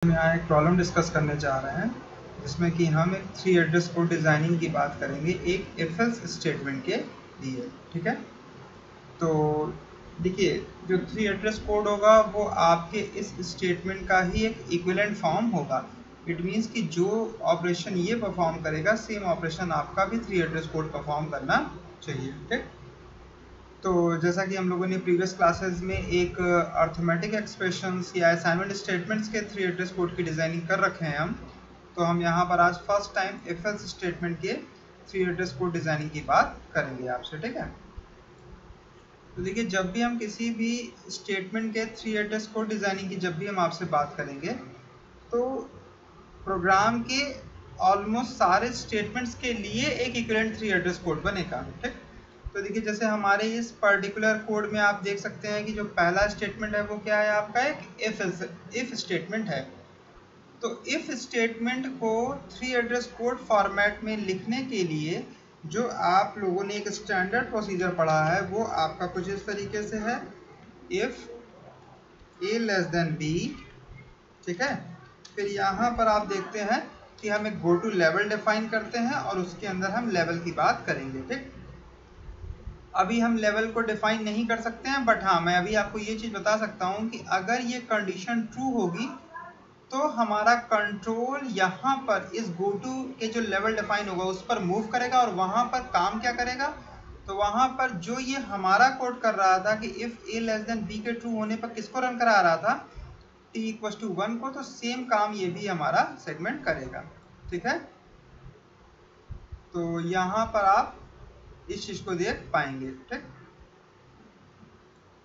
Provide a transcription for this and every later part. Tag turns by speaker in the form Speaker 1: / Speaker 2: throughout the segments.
Speaker 1: हम यहाँ एक प्रॉब्लम डिस्कस करने जा रहे हैं जिसमें कि हम एक 3 एड्रेस कोड डिज़ाइनिंग की बात करेंगे एक इफ एल्स स्टेटमेंट के लिए। ठीक है, तो देखिए जो 3 एड्रेस कोड होगा वो आपके इस स्टेटमेंट का ही एक इक्विवेलेंट फॉर्म होगा। इट मीन्स कि जो ऑपरेशन ये परफॉर्म करेगा सेम ऑपरेशन आपका भी 3 एड्रेस कोड परफॉर्म करना चाहिए। ठीक, तो जैसा कि हम लोगों ने प्रीवियस क्लासेस में एक अर्थमेटिक एक्सप्रेशंस या असाइनमेंट स्टेटमेंट्स के 3 एड्रेस कोड की डिज़ाइनिंग कर रखे हैं तो हम यहाँ पर आज first time if else statement के 3 एड्रेस कोड डिज़ाइनिंग की बात करेंगे आपसे। ठीक है, तो देखिए जब भी हम किसी भी स्टेटमेंट के 3 एड्रेस कोड डिज़ाइनिंग की जब भी हम आपसे बात करेंगे तो प्रोग्राम के ऑलमोस्ट सारे स्टेटमेंट्स के लिए एक इक्विवेलेंट 3 एड्रेस कोड बनेगा। ठीक, तो देखिए जैसे हमारे इस पर्टिकुलर कोड में आप देख सकते हैं कि जो पहला स्टेटमेंट है वो क्या है, आपका एक इफ स्टेटमेंट है। तो इफ स्टेटमेंट को 3 एड्रेस कोड फॉर्मेट में लिखने के लिए जो आप लोगों ने एक स्टैंडर्ड प्रोसीजर पढ़ा है वो आपका कुछ इस तरीके से है, if a less than b। ठीक है, फिर यहाँ पर आप देखते हैं कि हम एक गो टू लेवल डिफाइन करते हैं और उसके अंदर हम लेवल की बात करेंगे। ठीक, अभी हम लेवल को डिफाइन नहीं कर सकते हैं, बट हाँ मैं अभी आपको ये चीज़ बता सकता हूँ कि अगर ये कंडीशन ट्रू होगी तो हमारा कंट्रोल यहाँ पर इस गो टू के जो लेवल डिफाइन होगा उस पर मूव करेगा और वहाँ पर काम क्या करेगा, तो वहाँ पर जो ये हमारा कोड कर रहा था कि if a less than b के ट्रू होने पर किसको रन करा रहा था, t इक्वल टू 1 को, तो सेम काम ये भी हमारा सेगमेंट करेगा। ठीक है, तो यहाँ पर आप इस चीज को देख पाएंगे। ठीक,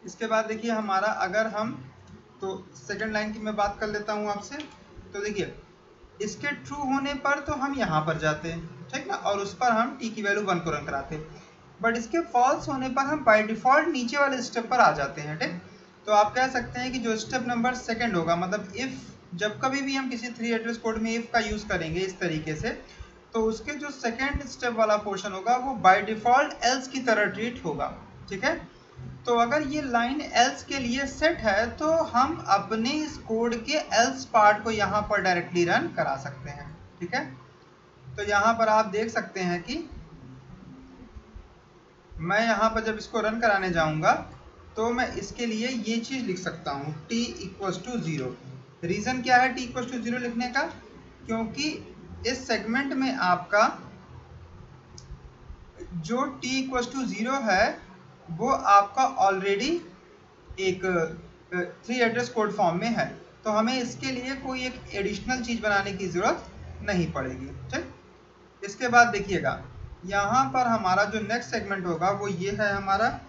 Speaker 1: इसके बाद देखिए हमारा अगर हम तो सेकंड लाइन की मैं बात कर लेता हूँ आपसे। तो देखिए इसके ट्रू होने पर तो हम यहाँ पर जाते हैं, ठीक ना, और उस पर हम t की वैल्यू 1 को रन कराते हैं, बट इसके फॉल्स होने पर हम बाय डिफॉल्ट नीचे वाले स्टेप पर आ जाते हैं। ठीक, तो आप कह सकते हैं कि जो स्टेप नंबर सेकंड होगा, मतलब इफ जब कभी भी हम किसी 3 एड्रेस कोड में इफ का यूज करेंगे इस तरीके से, तो उसके जो सेकंड स्टेप वाला पोर्शन होगा वो बाय डिफॉल्ट एल्स की तरह ट्रीट होगा। ठीक है, तो अगर ये लाइन एल्स के लिए सेट है तो हम अपने इस कोड के एल्स पार्ट को यहाँ पर डायरेक्टली रन करा सकते हैं। ठीक है, तो यहाँ पर आप देख सकते हैं कि मैं यहाँ पर जब इसको रन कराने जाऊँगा तो मैं इसके लिए ये चीज़ लिख सकता हूँ t इक्वल्स टू 0। रीज़न क्या है t इक्वल्स टू 0 लिखने का, क्योंकि इस सेगमेंट में आपका जो t इक्वल्स टू 0 है वो आपका ऑलरेडी एक 3 एड्रेस कोड फॉर्म में है, तो हमें इसके लिए कोई एक एडिशनल चीज़ बनाने की ज़रूरत नहीं पड़ेगी। ठीक, इसके बाद देखिएगा यहाँ पर हमारा जो नेक्स्ट सेगमेंट होगा वो ये है हमारा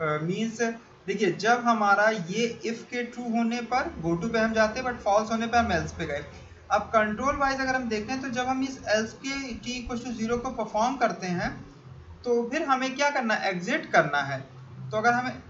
Speaker 1: मीन्स देखिए जब हमारा ये इफ के ट्रू होने पर गो टू पे हम जाते हैं बट फॉल्स होने पर हम एल्स पे गए। अब कंट्रोल वाइज अगर हम देखें तो जब हम इस एल्स के t इक्वल टू 0 को परफॉर्म करते हैं तो फिर हमें क्या करना है, एग्जिट करना है। तो अगर हमें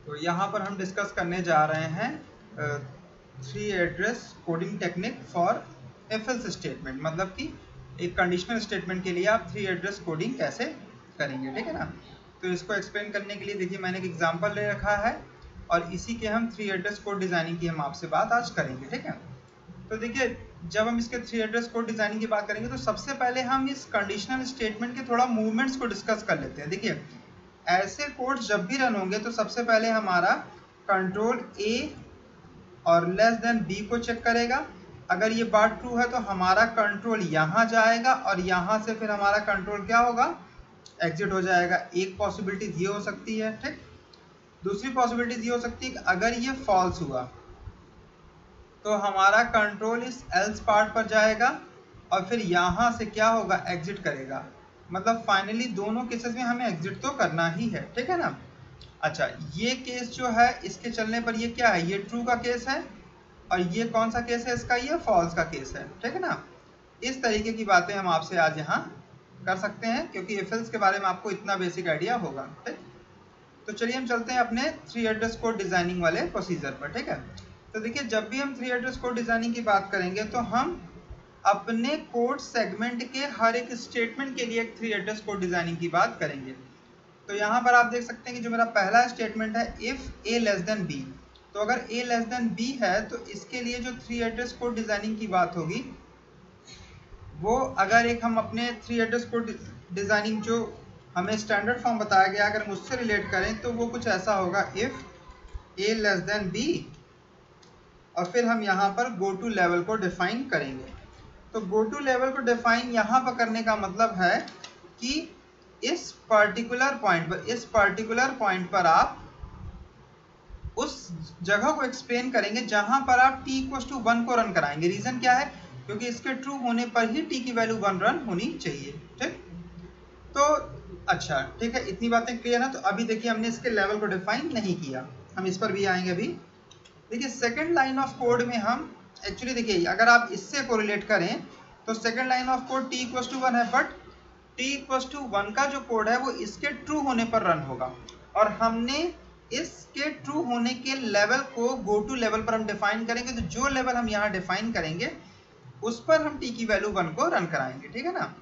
Speaker 1: तो यहाँ पर हम डिस्कस करने जा रहे हैं 3 address coding technique for if else statement, मतलब कि एक कंडीशनल स्टेटमेंट के लिए आप 3 एड्रेस कोडिंग कैसे करेंगे। ठीक है ना, तो इसको एक्सप्लेन करने के लिए देखिए मैंने एक एग्जांपल ले रखा है और इसी के हम 3 एड्रेस कोड डिज़ाइनिंग की हम आपसे बात आज करेंगे। ठीक है, तो देखिए जब हम इसके 3 एड्रेस कोड डिज़ाइनिंग की बात करेंगे तो सबसे पहले हम इस कंडीशनल स्टेटमेंट के थोड़ा मूवमेंट्स को डिस्कस कर लेते हैं। देखिए ऐसे कोड जब भी रन होंगे तो सबसे पहले हमारा कंट्रोल a और लेस देन b को चेक करेगा। अगर ये बात ट्रू है तो हमारा कंट्रोल यहाँ जाएगा और यहाँ से फिर हमारा कंट्रोल क्या होगा, एग्जिट हो जाएगा। एक पॉसिबिलिटी ये हो सकती है। ठीक, दूसरी पॉसिबिलिटी ये हो सकती है कि अगर ये फॉल्स हुआ तो हमारा कंट्रोल इस एल्स पार्ट पर जाएगा और फिर यहाँ से क्या होगा, एग्जिट करेगा। मतलब फाइनली दोनों केसेस में हमें एग्जिट तो करना ही है। ठीक है ना, अच्छा ये केस जो है इसके चलने पर ये क्या है, ये ट्रू का केस है और ये कौन सा केस है इसका, ये फॉल्स का केस है। ठीक है ना, इस तरीके की बातें हम आपसे आज यहाँ कर सकते हैं, क्योंकि इफ एल्स के बारे में आपको इतना बेसिक आइडिया होगा। ठीक, तो चलिए हम चलते हैं अपने 3 एड्रेस कोड डिजाइनिंग वाले प्रोसीजर पर। ठीक है, तो देखिए जब भी हम 3 एड्रेस कोड डिजाइनिंग की बात करेंगे तो हम अपने कोड सेगमेंट के हर एक स्टेटमेंट के लिए एक 3 एड्रेस कोड डिजाइनिंग की बात करेंगे। तो यहाँ पर आप देख सकते हैं कि जो मेरा पहला स्टेटमेंट है if a less than b, तो अगर a लेस देन b है तो इसके लिए जो 3 एड्रेस कोड डिजाइनिंग की बात होगी वो, अगर एक हम अपने 3 एड्रेस कोड डिजाइनिंग जो हमें स्टैंडर्ड फॉर्म बताया गया अगर हम उससे रिलेट करें तो वो कुछ ऐसा होगा, if a less than b, और फिर हम यहाँ पर गो टू लेवल को डिफाइन करेंगे। तो गो टू लेवल को डिफाइन यहाँ पर करने का मतलब है कि इस पर्टिकुलर पॉइंट पर आप उस जगह को एक्सप्लेन करेंगे जहां पर आप t = 1 को रन कराएंगे। रीजन क्या है, क्योंकि इसके ट्रू होने पर ही t की वैल्यू 1 रन होनी चाहिए। ठीक, तो अच्छा ठीक है, इतनी बातें क्लियर है। तो अभी देखिए हमने इसके लेवल को डिफाइन नहीं किया, हम इस पर भी आएंगे अभी। देखिए सेकेंड लाइन ऑफ कोड में हम एक्चुअली देखिए अगर आप इससे कोरिलेट करें तो second line of code t = 1 है, बट t = 1 का जो कोड है वो इसके ट्रू होने पर रन होगा, और हमने इसके ट्रू होने के लेवल को गो टू लेवल पर हम डिफाइन करेंगे। तो जो लेवल हम यहाँ डिफाइन करेंगे उस पर हम t की वैल्यू 1 को रन कराएंगे। ठीक है ना,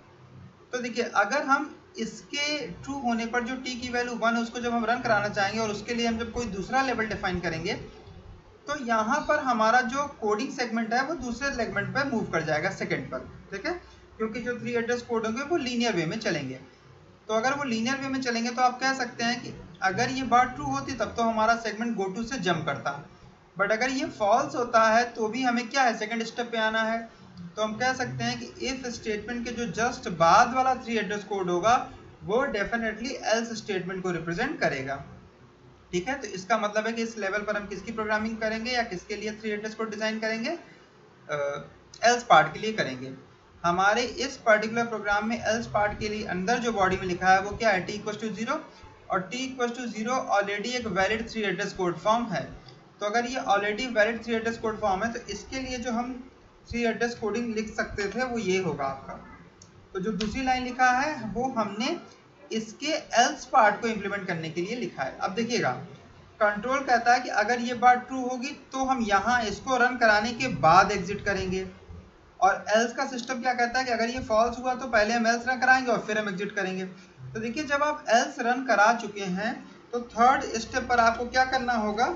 Speaker 1: तो देखिए अगर हम इसके ट्रू होने पर जो t की वैल्यू 1 है उसको जब हम रन कराना चाहेंगे और उसके लिए हम जब कोई दूसरा लेवल डिफाइन करेंगे तो यहाँ पर हमारा जो कोडिंग सेगमेंट है वो दूसरे सेगमेंट पर मूव कर जाएगा, सेकंड पर। ठीक है, क्योंकि जो 3 एड्रेस कोड होंगे वो लीनियर वे में चलेंगे। तो अगर वो लीनियर वे में चलेंगे तो आप कह सकते हैं कि अगर ये बात ट्रू होती तब तो हमारा सेगमेंट गो टू से जंप करता, बट अगर ये फॉल्स होता है तो भी हमें क्या है, सेकंड स्टेप पे आना है। तो हम कह सकते हैं कि इफ स्टेटमेंट के जो जस्ट बाद वाला 3 एड्रेस कोड होगा वो डेफिनेटली एल्स स्टेटमेंट को रिप्रेजेंट करेगा। ठीक है, तो इसका मतलब है कि इस लेवल पर हम किसकी प्रोग्रामिंग करेंगे या किसके लिए 3 एड्रेस कोड डिजाइन करेंगे, एल्स पार्ट के लिए करेंगे। हमारे इस पर्टिकुलर प्रोग्राम में एल्स पार्ट के लिए अंदर जो बॉडी में लिखा है वो क्या है, t = 0, और t = 0 ऑलरेडी एक वैलिड 3 एड्रेस कोड फॉर्म है। तो अगर ये already valid 3 address code form है तो इसके लिए जो हम 3 एड्रेस कोडिंग लिख सकते थे वो ये होगा आपका। तो जो दूसरी लाइन लिखा है वो हमने इसके एल्स पार्ट को इंप्लीमेंट करने के लिए लिखा है। अब देखिएगा कंट्रोल कहता है कि अगर ये बात ट्रू होगी तो हम यहाँ इसको रन कराने के बाद एग्जिट करेंगे, और एल्स का सिस्टम क्या कहता है कि अगर ये फॉल्स हुआ तो पहले हम एल्स रन कराएंगे और फिर हम एग्जिट करेंगे। तो देखिए जब आप एल्स रन करा चुके हैं तो थर्ड स्टेप पर आपको क्या करना होगा,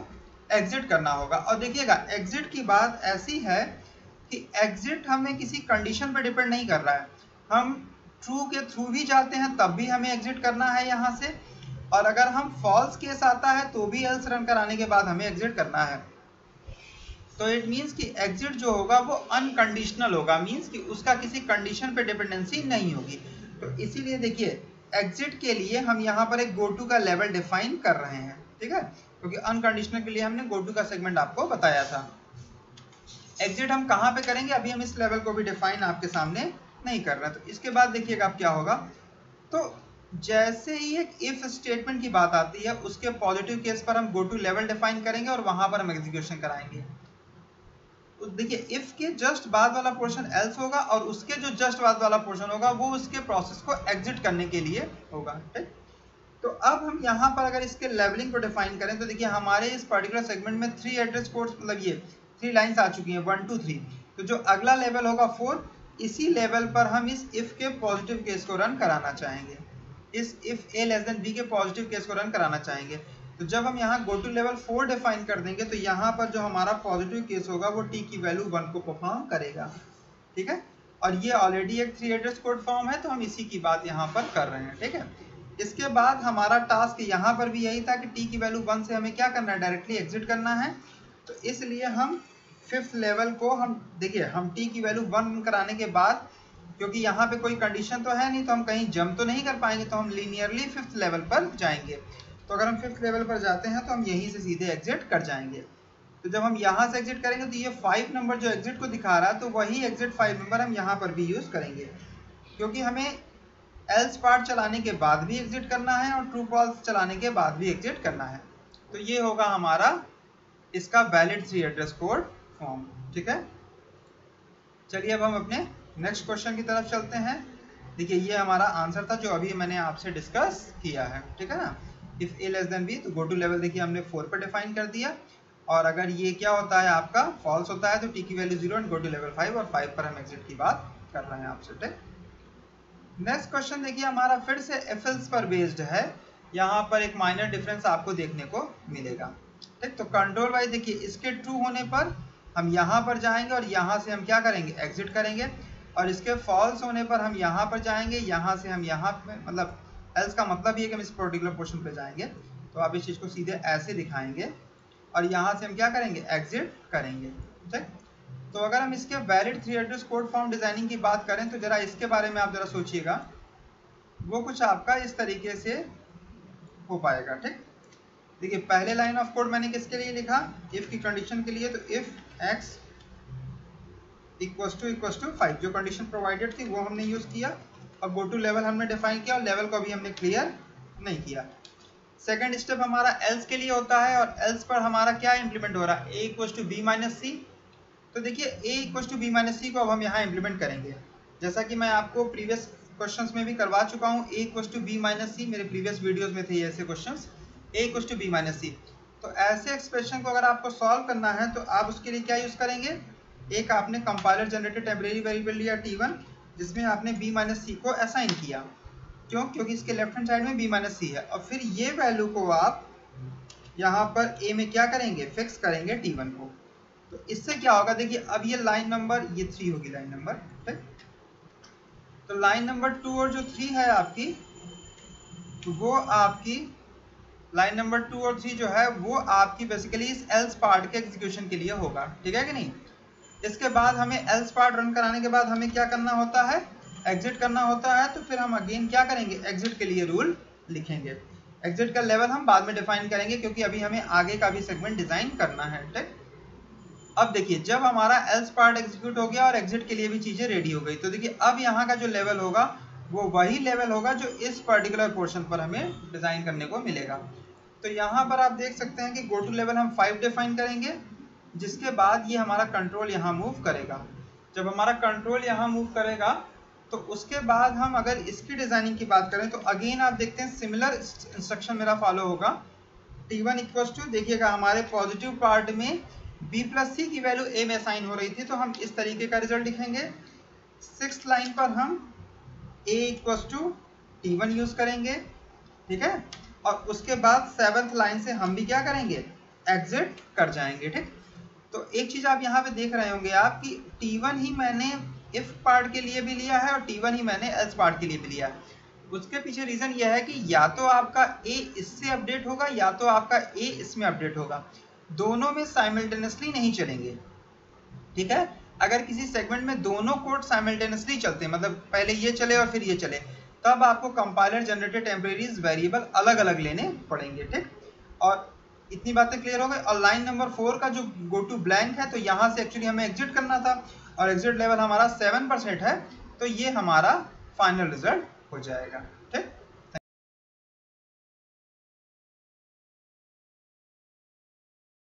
Speaker 1: एग्जिट करना होगा। और देखिएगा एग्जिट की बात ऐसी है कि एग्जिट हमें किसी कंडीशन पर डिपेंड नहीं कर रहा है, हम ट्रू के थ्रू भी जाते हैं तब भी हमें एग्जिट करना है यहाँ से, और अगर हम फॉल्स केस आता है तो भी एल्स रन कराने के बाद हमें एग्जिट करना है। तो इट मीन्स कि एग्जिट जो होगा वो अनकंडीशनल होगा, मीन्स कि उसका किसी कंडीशन पे डिपेंडेंसी नहीं होगी। तो इसीलिए देखिए एग्जिट के लिए हम यहाँ पर एक गो टू का लेवल डिफाइन कर रहे हैं। ठीक है, क्योंकि अनकंडीशनल के लिए हमने गो टू का सेगमेंट आपको बताया था। एग्जिट हम कहाँ पे करेंगे, अभी हम इस लेवल को भी डिफाइन आपके सामने नहीं कर रहे। तो इसके बाद देखिएगा अब क्या होगा, तो जैसे ही एक इफ स्टेटमेंट की बात आती है उसके पॉजिटिव केस पर हम गो टू लेवल डिफाइन करेंगे और वहां पर हम एग्जीक्यूशन कराएंगे। तो देखिए इफ के जस्ट बाद वाला पोर्शन एल्स होगा और उसके जो जस्ट बाद वाला पोर्शन होगा वो उसके प्रोसेस को एग्जिट करने के लिए होगा। ठीक, तो अब हम यहाँ पर अगर इसके लेवलिंग को डिफाइन करें तो देखिए हमारे इस पर्टिकुलर सेगमेंट में 3 एड्रेस कोड्स, मतलब ये 3 लाइंस आ चुकी हैं 1 2 3। तो जो अगला लेवल होगा 4, इसी लेवल पर हम इस इफ के पॉजिटिव केस को रन कराना चाहेंगे, इस if a less than b के पॉजिटिव केस को रन कराना चाहेंगे। तो जब हम यहाँ गो टू लेवल 4 डिफाइन कर देंगे तो यहाँ पर जो हमारा पॉजिटिव केस होगा वो t की वैल्यू 1 को परफॉर्म करेगा। ठीक है, और ये ऑलरेडी एक 3 एड्रेस कोड फॉर्म है तो हम इसी की बात यहाँ पर कर रहे हैं। ठीक है, इसके बाद हमारा टास्क यहाँ पर भी यही था कि t की वैल्यू 1 से हमें क्या करना है, डायरेक्टली एग्जिट करना है। तो इसलिए हम 5th लेवल को हम देखिए हम t की वैल्यू 1 कराने के बाद, क्योंकि यहाँ पे कोई कंडीशन तो है नहीं तो हम कहीं जंप तो नहीं कर पाएंगे, तो हम लीनियरली 5th लेवल पर जाएंगे। तो अगर हम 5th लेवल पर जाते हैं तो हम यहीं से सीधे एग्जिट कर जाएंगे। तो जब हम यहाँ से एग्जिट करेंगे तो ये 5 नंबर जो एग्जिट को दिखा रहा है तो वही एग्जिट 5 नंबर हम यहाँ पर भी यूज करेंगे, क्योंकि हमें एल्स पार्ट चलाने के बाद भी एग्जिट करना है और ट्रू फॉल्स चलाने के बाद भी एग्जिट करना है। तो ये होगा हमारा इसका वैलिड 3 एड्रेस कोड फॉर्म। ठीक है, चलिए अब हम अपने नेक्स्ट क्वेश्चन की तरफ चलते हैं। देखिए ये हमारा आंसर था जो अभी मैंने आपसे डिस्कस किया है, ठीक है ना। If A less than B, तो गो टू लेवल देखिए हमने 4 पर डिफाइन कर दिया, और अगर ये क्या होता है आपका फॉल्स होता है तो टी की value 0 and go to level 5, और 5 पर हम एग्जिट की बात कर रहे हैं आपसे, ठीक। नेक्स्ट क्वेश्चन देखिए हमारा फिर से एफएल्स पर बेस्ड है, यहाँ पर एक माइनर डिफरेंस आपको देखने को मिलेगा, ठीक। तो कंट्रोल वाइज देखिए इसके ट्रू होने पर हम यहाँ पर जाएंगे और यहाँ से हम क्या करेंगे, एग्जिट करेंगे, और इसके फॉल्स होने पर हम यहाँ पर जाएंगे, यहाँ से हम यहाँ पे, मतलब एल्स का मतलब ये है कि हम इस पर्टिकुलर पोर्शन पे जाएंगे, तो आप इस चीज़ को सीधे ऐसे दिखाएंगे और यहाँ से हम क्या करेंगे, एग्जिट करेंगे, ठीक। तो अगर हम इसके valid 3 address code form designing की बात करें तो जरा इसके बारे में आप जरा सोचिएगा, वो कुछ आपका इस तरीके से हो पाएगा, ठीक। देखिए पहले लाइन ऑफ कोड मैंने किसके लिए लिखा, इफ की कंडीशन के लिए, तो इफ x इक्वल्स टू 5 जो कंडीशन प्रोवाइडेड थी वो हमने यूज किया, और गो टू लेवल हमने डिफाइन किया और लेवल को भी हमने क्लियर नहीं किया। सेकंड स्टेप हमारा एल्स के लिए होता है, और एल्स पर हमारा क्या इंप्लीमेंट हो रहा है, a equals to b minus c. तो देखिए a equals to b minus c को अब हम यहाँ इंप्लीमेंट करेंगे, जैसा कि मैं आपको प्रीवियस क्वेश्चंस में भी करवा चुका हूँ। a equals to b minus c मेरे प्रीवियस वीडियोस में थे ऐसे questions, a equals to b minus c. तो ऐसे एक्सप्रेशन को अगर आपको सॉल्व करना है तो आप उसके लिए क्या यूज करेंगे, एक आपने कंपाइलर जनरेटेड टेम्परेरी वेरिएबल लिया t1, जिसमें आपने b माइनस सी को असाइन किया, क्यों, क्योंकि इसके लेफ्ट हैंड साइड में b माइनस सी है, और फिर ये वैल्यू को आप यहाँ पर a में क्या करेंगे, फिक्स करेंगे t1 को। तो इससे क्या होगा, देखिए अब ये लाइन नंबर, ये 3 होगी लाइन नंबर, ठीक। तो लाइन नंबर 2 और जो 3 है आपकी, तो वो आपकी लाइन नंबर 2 और 3 जो है वो आपकी बेसिकली इस एल्स पार्ट के एग्जीक्यूशन के लिए होगा, ठीक है कि नहीं। इसके बाद हमें एल्स पार्ट रन कराने के बाद हमें क्या करना होता है, एग्जिट करना होता है, तो फिर हम अगेन क्या करेंगे, एग्जिट के लिए रूल लिखेंगे। एग्जिट का लेवल हम बाद में डिफाइन करेंगे क्योंकि अभी हमें आगे का भी सेगमेंट डिजाइन करना है, ठीक। अब देखिए जब हमारा एल्स पार्ट एग्जीक्यूट हो गया और एग्जिट के लिए भी चीजें रेडी हो गई, तो देखिए अब यहाँ का जो लेवल होगा वो वही लेवल होगा जो इस पर्टिकुलर पोर्शन पर हमें डिजाइन करने को मिलेगा। तो यहाँ पर आप देख सकते हैं कि गो टू लेवल हम 5 डिफाइन करेंगे, जिसके बाद ये हमारा कंट्रोल यहाँ मूव करेगा। जब हमारा कंट्रोल यहाँ मूव करेगा तो उसके बाद हम अगर इसकी डिजाइनिंग की बात करें तो अगेन आप देखते हैं सिमिलर इंस्ट्रक्शन मेरा फॉलो होगा। t1 इक्वल्स टू, देखिएगा हमारे पॉजिटिव पार्ट में b प्लस सी की वैल्यू a में असाइन हो रही थी, तो हम इस तरीके का रिजल्ट लिखेंगे। 6th लाइन पर हम a equals to t1 use करेंगे, ठीक है, और उसके बाद 7th लाइन से हम भी क्या करेंगे, एग्जिट कर जाएंगे, ठीक। तो एक चीज आप यहाँ पे देख रहे होंगे आप कि t1 ही मैंने इफ पार्ट के लिए भी लिया है और t1 ही मैंने एल्स पार्ट के लिए भी लिया है। उसके पीछे रीजन यह है कि या तो आपका a इससे अपडेट होगा या तो आपका a इसमें अपडेट होगा, दोनों में साइमल्टेनियसली नहीं चलेंगे, ठीक है। अगर किसी सेगमेंट में दोनों कोड साइमल्टेनियसली चलते हैं, मतलब पहले ये चले और फिर ये चले, तब आपको कंपाइलर जनरेटेड टेम्परेरीज वेरिएबल अलग अलग लेने पड़ेंगे, ठीक। और इतनी बातें क्लियर हो गई। और लाइन नंबर 4 का जो गो टू ब्लैंक है, तो यहाँ से एक्चुअली हमें एग्जिट करना था और एग्जिट लेवल हमारा 7% है, तो ये हमारा फाइनल रिजल्ट हो जाएगा।